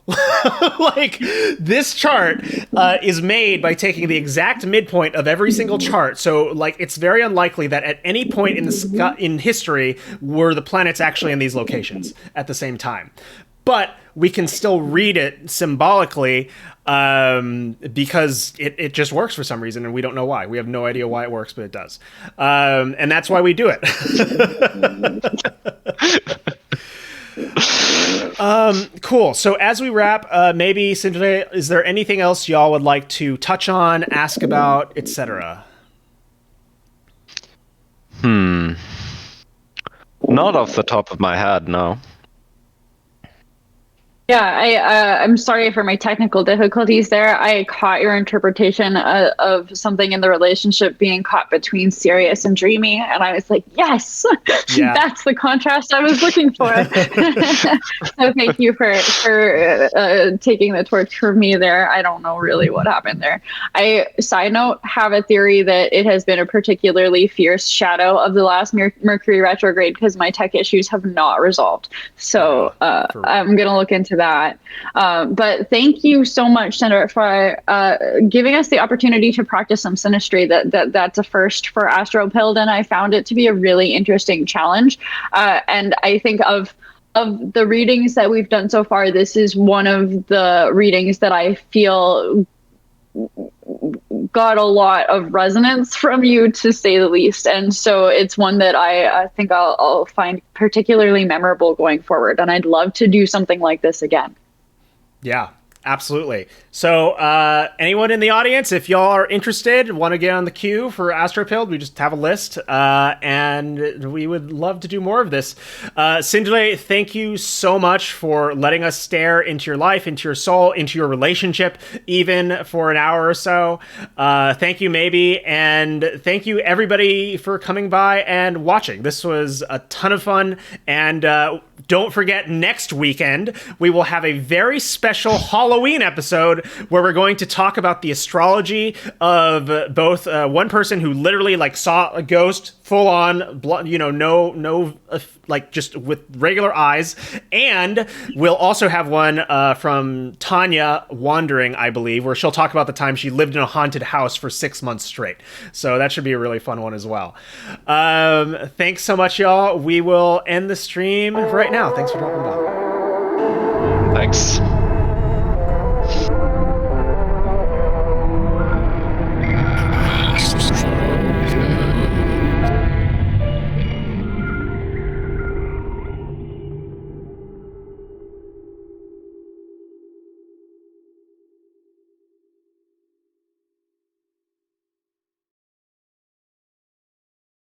Like, this chart is made by taking the exact midpoint of every single chart. So, like, it's very unlikely that at any point in history were the planets actually in these locations at the same time. But we can still read it symbolically because it just works for some reason, and we don't know why. We have no idea why it works, but it does. And that's why we do it. Cool. So as we wrap, maybe, Sindre, is there anything else y'all would like to touch on, ask about, etc.? Not off the top of my head, no. I'm sorry for my technical difficulties there. I caught your interpretation of something in the relationship being caught between serious and dreamy, and I was like, yes, that's the contrast I was looking for. So thank you for taking the torch from me there. I don't know really what happened there. I, side note, have a theory that it has been a particularly fierce shadow of the last Mercury retrograde because my tech issues have not resolved. So I'm going to look into that. But thank you so much, Senator, for giving us the opportunity to practice some synastry. That's a first for AstroPilled, and I found it to be a really interesting challenge. And I think of the readings that we've done so far, this is one of the readings that I feel got a lot of resonance from you, to say the least. And so it's one that I think I'll find particularly memorable going forward. And I'd love to do something like this again. Yeah, absolutely. So anyone in the audience, if y'all are interested, want to get on the queue for AstroPilled, we just have a list, and we would love to do more of this. Sindre, thank you so much for letting us stare into your life, into your soul, into your relationship, even for an hour or so. Thank you, Maybe, and thank you, everybody, for coming by and watching. This was a ton of fun, and don't forget, next weekend, we will have a very special Halloween episode where we're going to talk about the astrology of both one person who literally like saw a ghost full on blood, no like just with regular eyes, and we'll also have one from Tanya Wandering, I believe, where she'll talk about the time she lived in a haunted house for 6 months straight. So that should be a really fun one as well. Thanks so much, y'all. We will end the stream right now. Thanks for dropping by. Thanks.